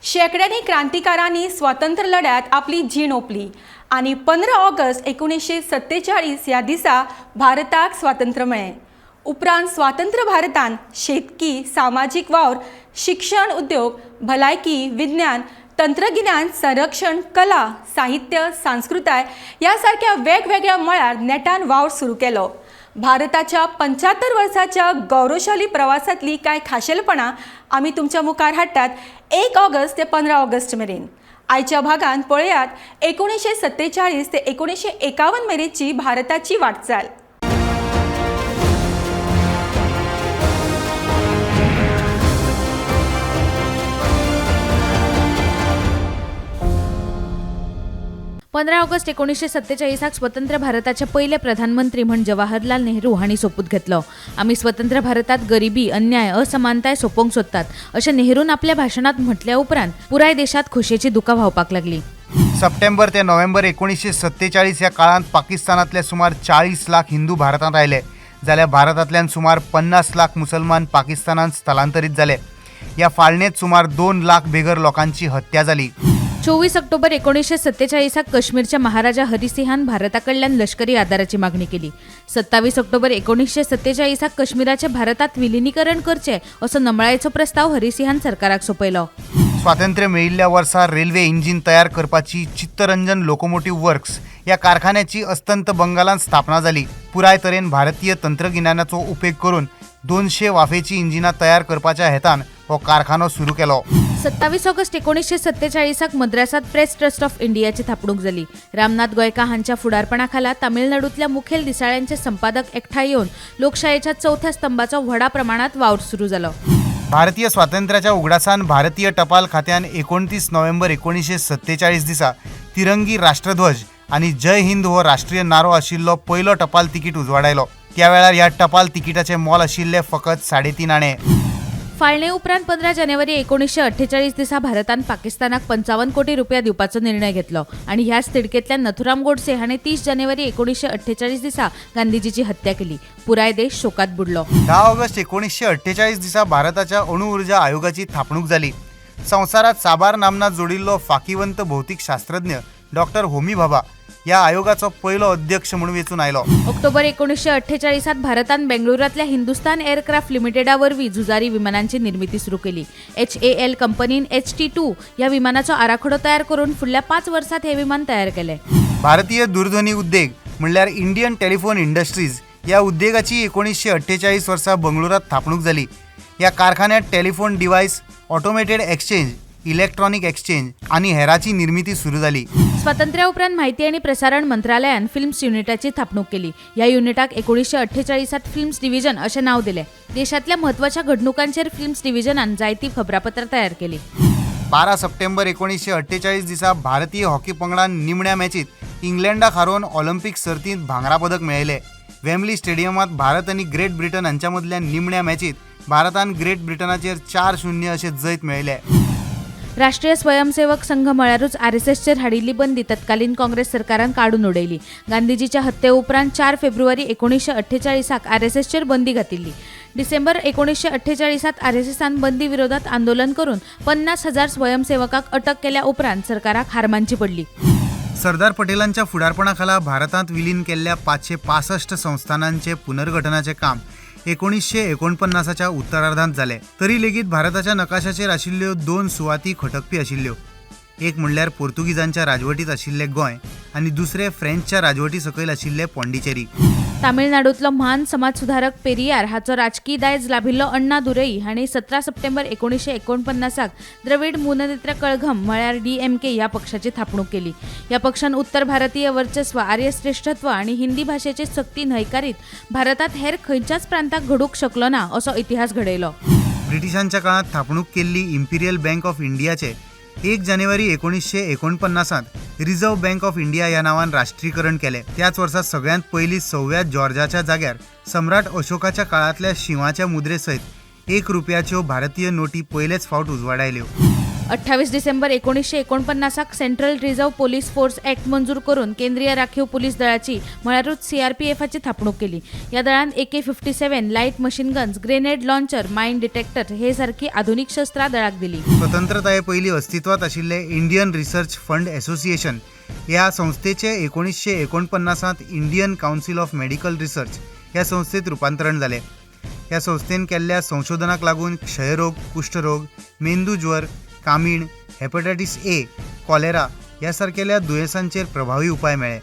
शेकड्यांनी क्रांतिकारांनी स्वातंत्र्य लढ्यात आपली जीण ओपली आणि 15 ऑगस्ट 1947 या दिसा भारताक स्वातंत्र्य मेळ्ळें। उपरांत स्वतंत्र भारतान शेतकी, सामाजिक वावर, शिक्षण, उद्योग, भलायकी, विज्ञान, तंत्रगिन्यान, संरक्षण, कला, साहित्य, संस्कृताय यासारख्या वेगवेगळ्या मळार नेटान वावर सुरू केलो। भारताच्या 75 वर्साच्या गौरवशाली प्रवासातली कांय खाशेलपणां आमी तुमच्या मुखार हाडटात 1 ऑगस्ट ते 15 ऑगस्ट मेरेन। आयच्या भागांत पळयात 1947 ते 1951 मेरेनची भारताची वाटचाल। 15 ऑगस्ट 1947 स्वतंत्र भारताचे पहिले प्रधानमंत्री म्हण जवाहरलाल नेहरू हांणी सोपूत घेतलो। आमी स्वतंत्र भारतात गरिबी, अन्याय, असमानताय सोपोवंक सोदतात अशें नेहरून आपल्या भाशणात म्हटल्या उपरांत पुराय देशात खोशेची दुकां व्हांवपाक लागली। सप्टेंबर ते नोव्हेंबर 1947 या काळात पाकिस्तानातले सुमार 40 लाख हिंदू भारतात आयले, जाल्यार भारतांतल्यान सुमार 50 लाख मुसलमान पाकिस्तानात स्थलांतरीत जाले। या फाळणेत सुमार 2 लाख बेघर लोकांची हत्या जाली। 24 ऑक्टोबर 1947 काश्मीरच्या महाराजा हरिसिंहान भारताकडल्यान लष्करी आदाराची मागणी केली। 27 ऑक्टोबर 1947 काश्मीराचे भारतात विलिनीकरण करचे असो नमळायेचो प्रस्ताव हरिसिंहान सरकाराक सोपयलो। स्वातंत्र्य मेळिल्ल्या वर्सा रेल्वे इंजिन तयार करपाची चित्तरंजन लोकोमोटिव्ह वर्क्स या कारखान्याची अस्तंत बंगालात स्थापना जाली। पुराय तरेन भारतीय तंत्रगिन्यानाचो उपेग करून 200 वाफेची इंजिनां तयार करपाच्या हेतान हो कारखानो सुरू केलो। 27 ऑगस्ट 1947 मद्रासात प्रेस ट्रस्ट ऑफ इंडियाची थापणूक जाली। रामनाथ गोयका हांच्या फुडारपणाखाला तामिळनाडूतल्या मुखेल दिसाळ्यांचे संपादक एकठांय येवन लोकशायेच्या चौथ्या स्तंभाचो व्हडा प्रमाणात वावर सुरू जालो। भारतीय स्वातंत्र्याच्या उगडासान भारतीय टपाल खात्यान 29 नोव्हेंबर 1947 दिसा तिरंगी राष्ट्रध्वज आणि जय हिंद हो राष्ट्रीय नारो आशिल्लो पयलो टपाल तिकीट उजवाडायलो। त्या वेळार ह्या टपाल तिकिटाचे मोल आशिल्ले फकत 3.5 आणे। फाळणे उपरांत 15 जानेवारी 1948 दिसा भारतान पाकिस्तानाक 55 कोटी रुपया दिवपाचो निर्णय घेतलो आणि ह्याच तिडकेंतल्यान नथुराम गोडसे हाणें 30 जानेवारी 1948 दिसा गांधीजीची हत्या केली। पुराय देश शोकात बुडलो। 10 ऑगस्ट 1948 दिसा भारताच्या अणु ऊर्जा आयोगाची थापणूक जाली। संवसारात साबार नामना जोडिल्लो फाकीवंत भौतीक शास्त्रज्ञ डॉक्टर होमी भाभा या आयोगाचो पयलो अध्यक्ष म्हणून वेचून आयलो। ऑक्टोबर 1948 भारतान बेंगळुरातल्या हिंदुस्तान एअरक्राफ्ट लिमिटेडा वरवीं झुजारी विमानांची निर्मिती सुरू केली। HAL कंपनीन HT-2 या विमानाचो आराखडो तयार करून फुडल्या 5 वर्षांत हे विमान तयार केले। भारतीय दूरध्वनी उद्योग म्हणल्यार इंडियन टेलिफोन इंडस्ट्रीज या उद्योगाची 1948 वर्सा बंगळुरात थापणूक जाली। या कारखान्यात telephone device, automated exchange, electronic exchange आणि हेराची निर्मिती सुरू जाली। स्वातंत्र्या उपरांत माहिती आणि प्रसारण मंत्रालयान फिल्म्स युनिटाची थापणूक केली। या युनिटाक 1948 फिल्म्स डिव्हिजन असे नाव दिले। देशातल्या महत्त्वाच्या घडणुकांचेर फिल्म्स डिव्हिजनान जायती खबरापत्रां तयार केली। 12 सप्टेंबर 1948 दिसा भारतीय हॉकी पंगडान निमण्या मॅचीत इंग्लंडाक हारोवन ऑलिंपिक सर्तींत भांगरा पदक मेळयले। वेम्बली स्टेडियमात भारत आणि ग्रेट ब्रिटन हांच्या मदल्या निमण्या मॅचीत भारतान ग्रेट ब्रिटनाचेर 4-0 अशें जैत मेळयले। राष्ट्रीय स्वयंसेवक संघ म्हळ्यारूच RSSचेर हाडिल्ली बंदी तत्कालीन काँग्रेस सरकारान काडून उडयली। गांधीजीच्या हत्ये उपरांत 4 फेब्रुवारी 1948 RSSचेर बंदी घातिल्ली। डिसेंबर 1948 RSSन बंदी विरोधात आंदोलन करून 50,000 स्वयंसेवकांक अटक केल्या उपरांत सरकाराक हार मानची पडली। सरदार पटेलांच्या फुडारपणाखाला भारतात विलीन केल्ल्या 565 संस्थानांचे पुनर्गठनाचे काम 1949च्या उत्तरार्धांत जाले। तरी लेगीत भारताच्या नकाशाचेर आशिल्ल्यो 2 सुवाती खटकपी आशिल्ल्यो। एक म्हणल्यार पोर्तुगीजांच्या राजवटीत आशिल्ले गोंय आणि दुसरे फ्रेंचच्या राजवटी सकयल आशिल्ले पॉंडिचेरी। तामिळनाडूतलो महान समाज सुधारक पेरियार हाचो राजकीय दायज लाभिल्लो अण्णा दुरई हांणी 17 सप्टेंबर 1949 द्रविड मुनेत्र कळघम म्हळ्यार DMK या पक्षाची थापणूक केली। या पक्षान उत्तर भारतीय वर्चस्व, आर्य श्रेष्ठत्व आणि हिंदी भाषेची सक्ती न्हयकारीत भारतात हेर खंयच्याच प्रांताक घडूंक शकलो ना असो इतिहास घडयलो। ब्रिटिशांच्या काळात थापणूक केल्ली इंपिरियल बँक ऑफ इंडियाचे 1 जानेवारी 1949 रिझर्व्ह बँक ऑफ इंडिया या नावान राष्ट्रीयकरण केले। त्याच वर्सा सगळ्यांत पयली 6व्या जॉर्जाच्या जाग्यार सम्राट अशोकाच्या काळातल्या शिवाच्या मुद्रे सयत 1 रुपयाच्यो भारतीय नोटी पयलेच फावट उजवाडायल्यो। 28 December 1949 central reserve police force act मंजूर करून केंद्रीय राखीव पोलीस दळाची म्हळ्यारूच CRPFची थापणूक केली. या दळान AK-57 light machine guns, grenade launcher, mine detector हे सारखी आधुनिक शस्त्रां दळाक दिली. स्वतंत्रताये पयलीं अस्तित्वात आशिल्ले इंडियन रिसर्च फंड असोसिएशन ह्या संस्थेचे 1949 Indian council of medical research ह्या संस्थेत रूपांतरण जाले. ह्या संस्थेन केल्ल्या संशोधनाक लागून क्षयरोग, कुष्ठरोग, मेंदू ज्वर, कामीण, हेपॅटायटीस A, कॉलेरा ह्या सारकेल्या दुयेंसांचेर प्रभावी उपाय मेळ्ळे.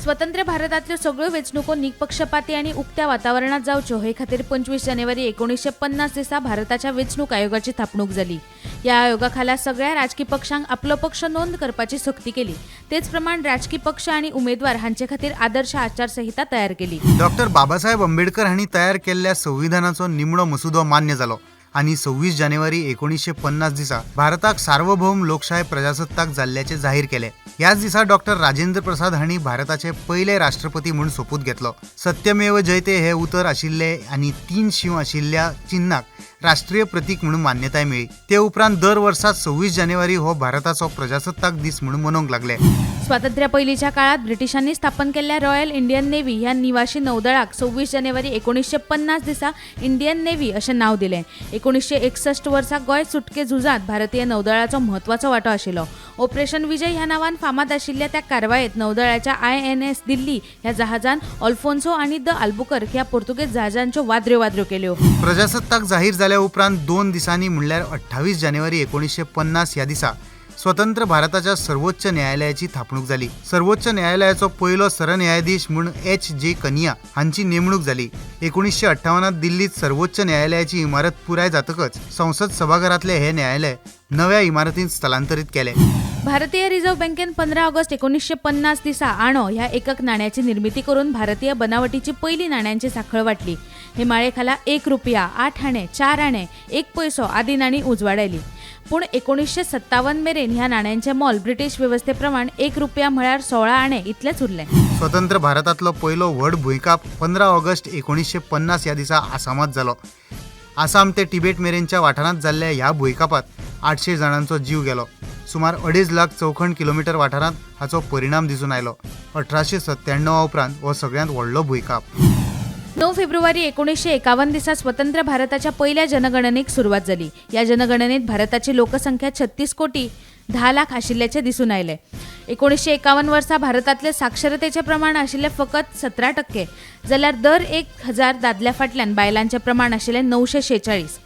स्वतंत्र भारतातल्यो सगळ्यो वेंचणुको निपक्षपाती आणि उक्त्या वातावरणात जावच्यो हे खातीर 25 जानेवारी 1950 दिसा भारताच्या वेंचणूक आयोगाची थापणूक जाली. या आयोगा खाला सगळ्या राजकीय पक्षांक आपलो पक्ष नोंद करपाची सक्ती केली. तेच प्रमाण राजकीय पक्ष आणि उमेदवार हांचे खातीर आदर्श आचारसंहिता तयार केली. डॉक्टर बाबासाहेब आंबेडकर हांणी तयार केल्ल्या संविधानाचो निमणो मसुदो मान्य जालो आणि 26 जानेवारी 1950 दिसा भारताक सार्वभौम लोकशाही प्रजासत्ताक जाल्ल्याचे जाहीर केले. याच दिसा डॉक्टर राजेंद्र प्रसाद हांणी भारताचे पयले राष्ट्रपती म्हणून सोपूत घेतलो. सत्यमेव जयते हे उतर आशिल्ले आणि 3 शिव आशिल्ल्या चिन्हाक राष्ट्रीय प्रतीक म्हणून मान्यताय मेळ्ळी. ते उपरांत दर वर्सा 26 जानेवारी हो भारताचो प्रजासत्ताक दीस म्हणून मनोवंक लागले. स्वातंत्र्य पयलींच्या काळात ब्रिटिशांनी स्थापन केल्ल्या रॉयल इंडियन नेव्ही ह्या निवासी नौदळाक 26 जानेवारी 1950 दिसा इंडियन नेव्ही अशें नाव दिलें. 1961 वर्सा गोंय सुटके झुजांत भारतीय नौदळाचो म्हत्वाचो वांटो आशिल्लो. ऑपरेशन विजय ह्या नांवान फामाद आशिल्ल्या त्या कारवायेंत नौदळाच्या INS दिल्ली ह्या जहाजान अल्फोन्सो आणि द आल्बुकर्क ह्या पोर्तुगेज जहाजांच्यो वाद्र्यो केल्यो. प्रजासत्ताक जाहीर जाल्या उपरांत 2 दिसांनी म्हणल्यार 28 जानेवारी 1950 ह्या दिसा स्वतंत्र भारताच्या सर्वोच्च न्यायालयाची थापणूक जाली. सर्वोच्च न्यायालयाचो पयलो सरन्यायाधीश म्हूण H.J. कनिया हांची नेमणूक जाली. 1958 दिल्लीत सर्वोच्च न्यायालयाची इमारत पुराय जातकच संसद सभाघरातले हे न्यायालय नव्या इमारतींत स्थलांतरीत केले. भारतीय रिझर्व्ह बँकेन 15 ऑगस्ट 1950 दिसा आणो ह्या एकक नाण्याची निर्मिती करून भारतीय बनावटीची पहिली नाण्यांची साखळ वाटली. हे माळेखाला 1 रुपया, 8 आणे, 4 आणे, 1 पैसो आदी नाणी उजवाडायली. पूण 1957 मेरेन ह्या नाण्यांचे मोल ब्रिटीश व्यवस्थेप्रमाण 1 रुपया म्हळ्यार 16 आणे इतलेच उरले. स्वतंत्र भारतातलो पयलो व्हड भुंयकाप 15 ऑगस्ट 1950 ह्या दिसा आसामात जालो. आसाम ते तिबेट मेरेनच्या वाठारांत जाल्ल्या ह्या भुंयकापात 800 जाणांचो जीव गेलो. सुमार 2.5 लाख चौखण किलोमीटर वाठारांत हाचो परिणाम दिसून आयलो. 1897 उपरांत हो सगळ्यांत व्हडलो भुंयकाप. 9 फेब्रुवारी 1951 दिसा स्वतंत्र भारताच्या पहिल्या जनगणनेक सुरुवात झाली. या जनगणनेत भारताची लोकसंख्या 36 कोटी 10 लाख आशिल्ल्याचे दिसून आयले. 1951 वर्सा भारतातले साक्षरतेचे प्रमाण आशिल्ले फकत 17%, जाल्यार दर 1000 दादल्या फाटल्यान बायलांचे प्रमाण आशिल्ले 946.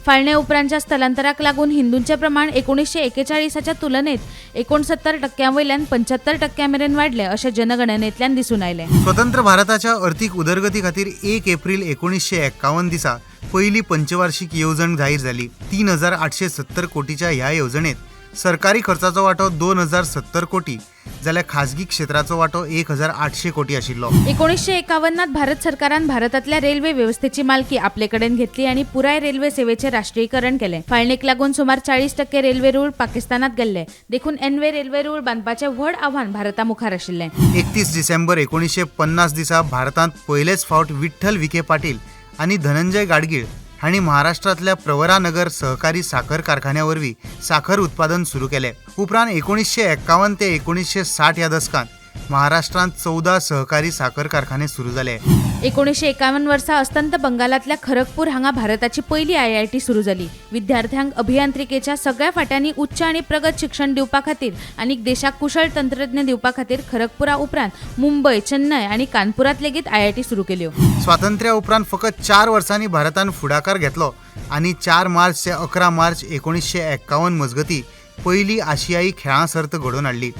फाळणे उपरांतच्या स्थलांतराक लागून हिंदूंचे प्रमाण 1941च्या तुलनेत 69% वयल्यान 75% मेरेन वाडले अशें जनगणनेंतल्यान दिसून आयले. स्वतंत्र भारताच्या आर्थीक उदरगती खातीर 1 एप्रिल 1951 दिसा पहिली पंचवार्षिक येवजण जाहीर जाली. 3870 कोटीच्या ह्या येवजणेत सरकारी खर्चाचो वांटो 2070 कोटी, जाल्यार खाजगी क्षेत्राचो वांटो 1800 कोटी आशिल्लो. 1951 भारत सरकारान भारतातल्या रेल्वे व्यवस्थेची मालकी आपले कडेन घेतली आणि पुराय रेल्वे सेवेचे राष्ट्रीयकरण केले. फाळणेक लागून सुमार 40% रेल्वे रूळ पाकिस्तानात गेल्ले. देखून एनवे रेल्वे रूळ बांदपाचे व्हड आव्हान भारता मुखार आशिल्ले. 31 डिसेंबर 1950 दिसा भारतांत पयलेच फावट विठ्ठल विखे पाटील आणि धनंजय गाडगीळ हांणी महाराष्ट्रातल्या प्रवरानगर सहकारी साखर कारखान्यावरवीं साखर उत्पादन सुरू केले. उपरांत 1951 ते 1960 ह्या दशकांत महाराष्ट्रांत 14 सहकारी साखर कारखाने सुरू जाले. 1951 वर्सा अस्तंत बंगालातल्या खरगपूर हांगा भारताची पहिली IIT सुरू जाली. विद्यार्थ्यांक अभियांत्रिकेच्या सगळ्या फाट्यांनी उच्च आणि प्रगत शिक्षण दिवपा खातीर आणि देशाक कुशळ तंत्रज्ञ दिवपा खातीर खरगपुरा उपरांत मुंबय, चेन्नय आणि कानपुरात लेगीत IIT सुरू केल्यो. स्वातंत्र्या उपरांत फकत 4 वर्सांनी भारतान फुडाकार घेतलो आणि 4 मार्च ते 11 मार्च 1951 मजगती पहिली आशियाई खेळां सर्त घडोवन हाडली.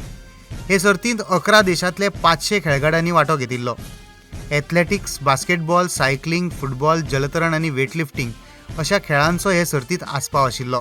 हे सर्तींत 11 देशांतले 500 खेळगड्यांनी वांटो घेतिल्लो. एथलेटिक्स, बास्केटबॉल, सायकलिंग, फुटबॉल, जलतरण आणि वेटलिफ्टिंग अशा खेळांचो हे सर्तींत आस्पाव आशिल्लो.